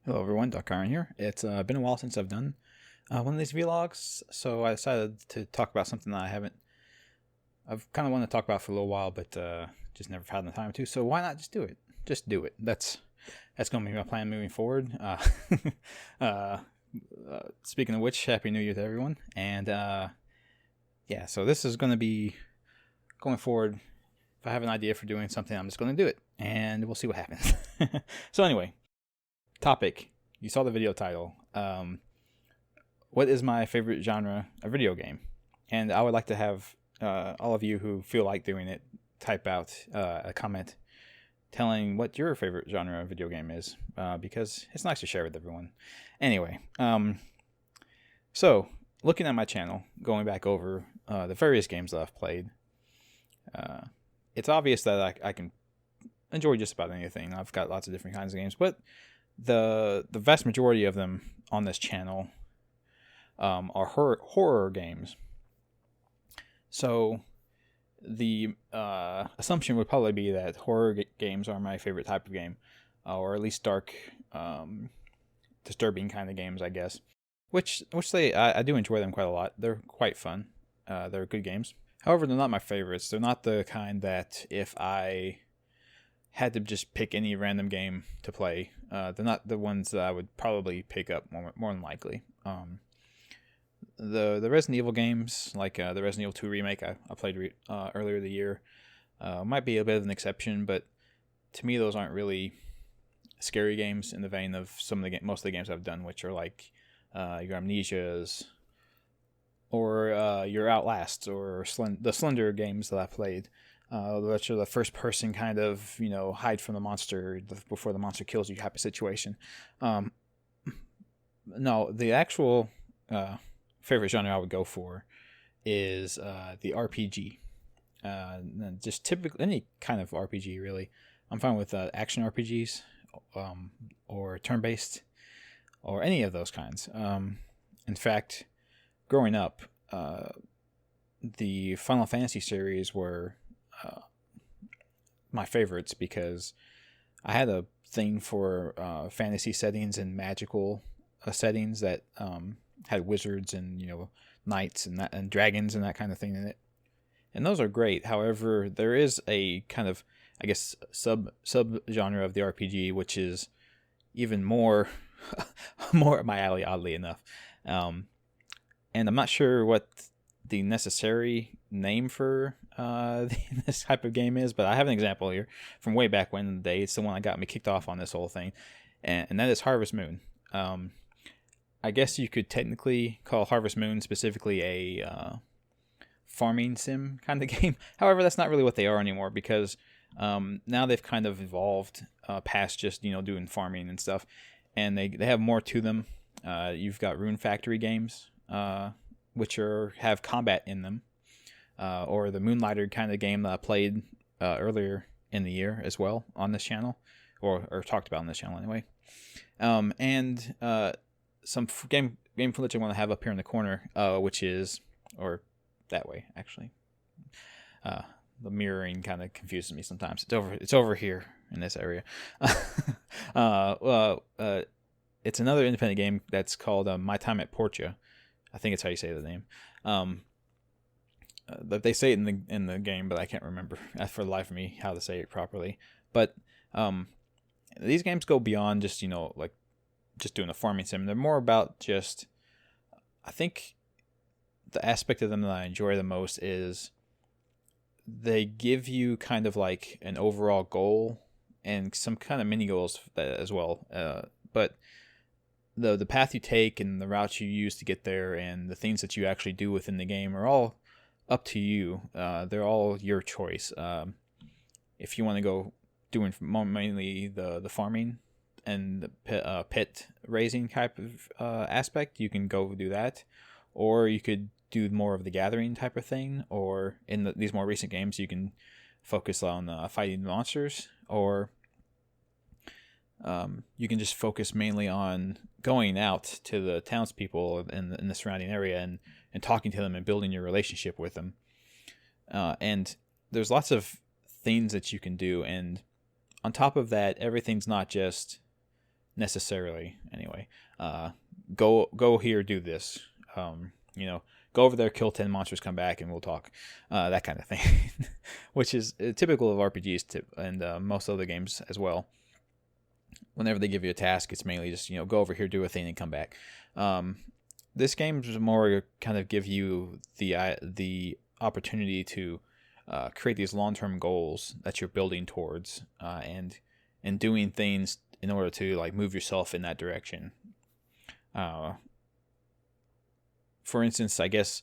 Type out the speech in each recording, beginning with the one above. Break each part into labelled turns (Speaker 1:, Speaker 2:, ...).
Speaker 1: Hello everyone, DarkChiron here. It's been a while since I've done one of these vlogs, so I decided to talk about something that I've kind of wanted to talk about for a little while, but just never had the time to, so why not just do it? Just do it. That's going to be my plan moving forward. Uh, Speaking of which, Happy New Year to everyone, and yeah, so this is going to be going forward. If I have an idea for doing something, I'm just going to do it, and we'll see what happens. So anyway, topic. You saw the video title. What is my favorite genre of video game? And I would like to have all of you who feel like doing it type out a comment telling what your favorite genre of video game is, because it's nice to share with everyone. Anyway, so looking at my channel, going back over the various games that I've played, it's obvious that I can enjoy just about anything. I've got lots of different kinds of games, but the vast majority of them on this channel are horror games. So the assumption would probably be that horror games are my favorite type of game, or at least dark, disturbing kind of games, I guess. Which I do enjoy them quite a lot. They're quite fun. They're good games. However, they're not my favorites. They're not the kind that if I had to just pick any random game to play, they're not the ones that I would probably pick up more than likely. The Resident Evil games, like the Resident Evil 2 remake I played earlier the year, might be a bit of an exception, but to me those aren't really scary games in the vein of most of the games I've done, which are like your Amnesias or your Outlasts or the Slender games that I played. Which are the first person kind of, hide from the monster before the monster kills you type of situation. No, the actual favorite genre I would go for is the RPG. Just typically any kind of RPG, really. I'm fine with action RPGs or turn-based or any of those kinds. In fact, growing up, the Final Fantasy series were my favorites because I had a thing for fantasy settings and magical settings that had wizards and knights and dragons and that kind of thing in it, and those are great. However, there is a kind of, I guess, sub genre of the RPG which is even more more up my alley, oddly enough, and I'm not sure what the necessary name for this type of game is, but I have an example here from way back when in the day. It's the one that got me kicked off on this whole thing, and that is Harvest Moon. I guess you could technically call Harvest Moon specifically a farming sim kind of game. However, that's not really what they are anymore, because now they've kind of evolved past just doing farming and stuff, and they have more to them. You've got Rune Factory games, which have combat in them, or the Moonlighter kind of game that I played earlier in the year as well on this channel, or talked about on this channel anyway. And some game footage I want to have up here in the corner, which is, or that way actually. The mirroring kind of confuses me sometimes. It's over here in this area. It's another independent game that's called My Time at Portia. I think it's how you say the name. They say it in the game, but I can't remember for the life of me how to say it properly. But these games go beyond just like just doing a farming sim. They're more about just, I think the aspect of them that I enjoy the most is they give you kind of like an overall goal and some kind of mini goals as well. But the path you take and the routes you use to get there and the things that you actually do within the game are all up to you. They're all your choice. If you want to go doing mainly the farming and the pit raising type of aspect, you can go do that, or you could do more of the gathering type of thing, or in these more recent games you can focus on fighting monsters, or you can just focus mainly on going out to the townspeople in the surrounding area and talking to them and building your relationship with them. And there's lots of things that you can do, and on top of that, everything's not just necessarily. Anyway, go here, do this. Go over there, kill 10 monsters, come back, and we'll talk. That kind of thing, which is typical of RPGs and most other games as well. Whenever they give you a task, it's mainly just, go over here, do a thing, and come back. This game is more kind of give you the opportunity to create these long-term goals that you're building towards, and doing things in order to like move yourself in that direction. For instance, I guess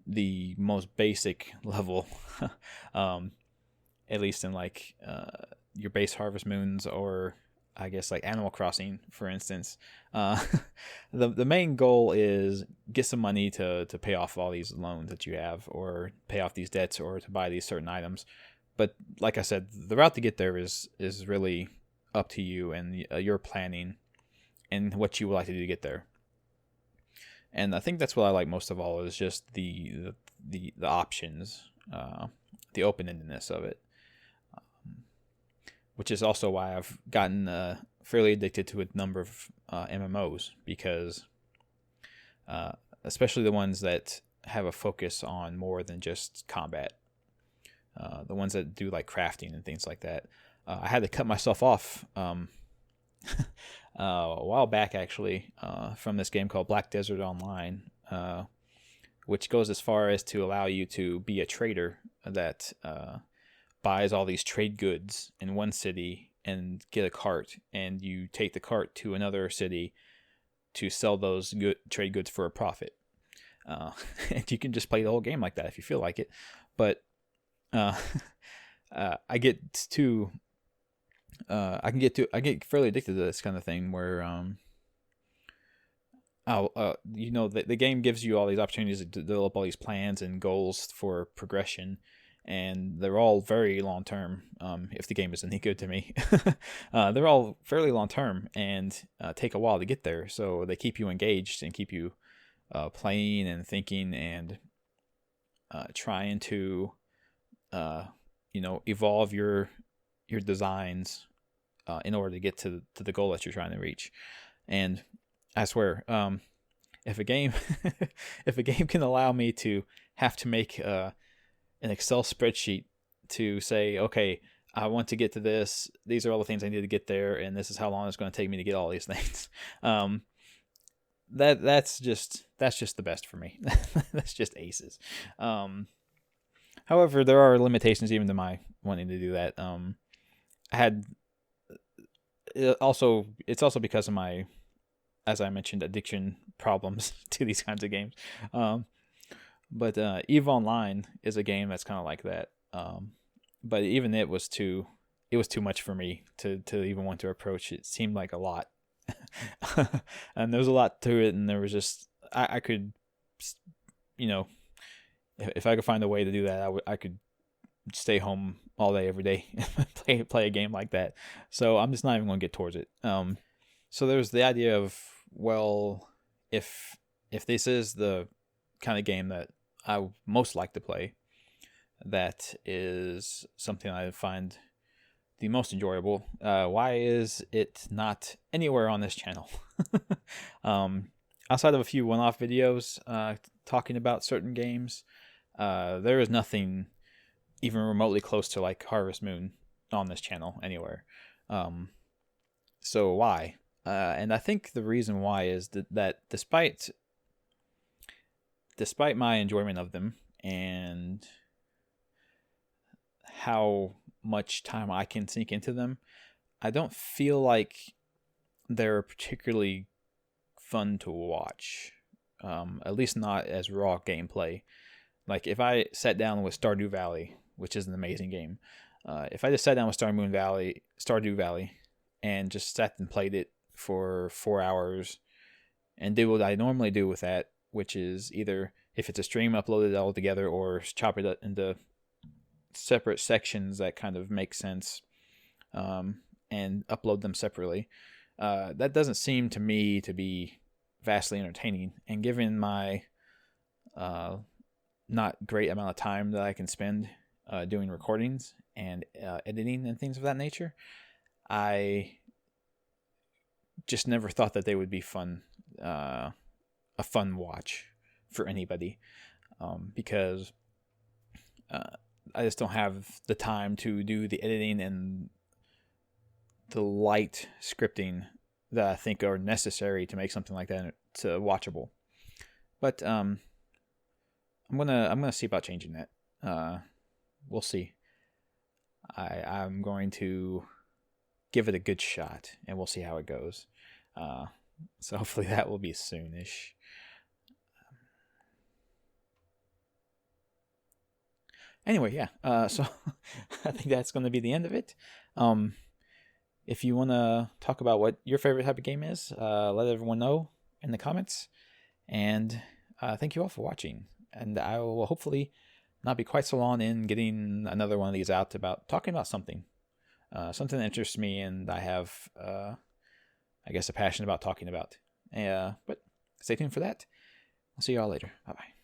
Speaker 1: the most basic level, at least in like your base Harvest Moons, or I guess like Animal Crossing, for instance, the main goal is get some money to pay off all these loans that you have, or pay off these debts, or to buy these certain items. But like I said, the route to get there is really up to you and your planning and what you would like to do to get there. And I think that's what I like most of all, is just the options, the open-endedness of it, which is also why I've gotten fairly addicted to a number of MMOs, because especially the ones that have a focus on more than just combat, the ones that do like crafting and things like that. I had to cut myself off a while back, actually, from this game called Black Desert Online, which goes as far as to allow you to be a trader that buys all these trade goods in one city and get a cart, and you take the cart to another city to sell those trade goods for a profit. And you can just play the whole game like that if you feel like it. But I get fairly addicted to this kind of thing, where the game gives you all these opportunities to develop all these plans and goals for progression, and they're all very long term. If the game is any good to me, they're all fairly long term and take a while to get there. So they keep you engaged and keep you playing and thinking and trying to evolve your designs in order to get to the goal that you're trying to reach. And I swear, if a game can allow me to have to make an Excel spreadsheet to say, okay, I want to get to this, these are all the things I need to get there, and this is how long it's going to take me to get all these things, that's just the best for me. That's just aces. However, there are limitations even to my wanting to do that. It's also because of my, as I mentioned, addiction problems to these kinds of games. But EVE Online is a game that's kind of like that. But even it was too much for me to even want to approach. It seemed like a lot. And there was a lot to it, and there was just, I could, if I could find a way to do that, I could stay home all day, every day, and play a game like that. So I'm just not even going to get towards it. So there's the idea of, well, if this is the kind of game that I most like to play, that is something I find the most enjoyable, why is it not anywhere on this channel? Outside of a few one-off videos talking about certain games, there is nothing even remotely close to like Harvest Moon on this channel anywhere. So why? And I think the reason why is that despite my enjoyment of them and how much time I can sink into them, I don't feel like they're particularly fun to watch. At least not as raw gameplay. Like if I sat down with Stardew Valley, which is an amazing game, if I just sat down with Stardew Valley, and just sat and played it for 4 hours and did what I normally do with that, which is either, if it's a stream, upload it all together, or chop it into separate sections that kind of make sense, and upload them separately. That doesn't seem to me to be vastly entertaining. And given my not great amount of time that I can spend doing recordings and editing and things of that nature, I just never thought that they would be fun, a fun watch for anybody, because I just don't have the time to do the editing and the light scripting that I think are necessary to make something like that watchable. But I'm gonna see about changing that. We'll see. I'm going to give it a good shot, and we'll see how it goes. So hopefully that will be soonish. Anyway, yeah. So I think that's going to be the end of it. If you want to talk about what your favorite type of game is, let everyone know in the comments. And thank you all for watching. And I will hopefully not be quite so long in getting another one of these out about talking about something. Something that interests me and I have, I guess, a passion about talking about. But stay tuned for that. I'll see you all later. Bye-bye.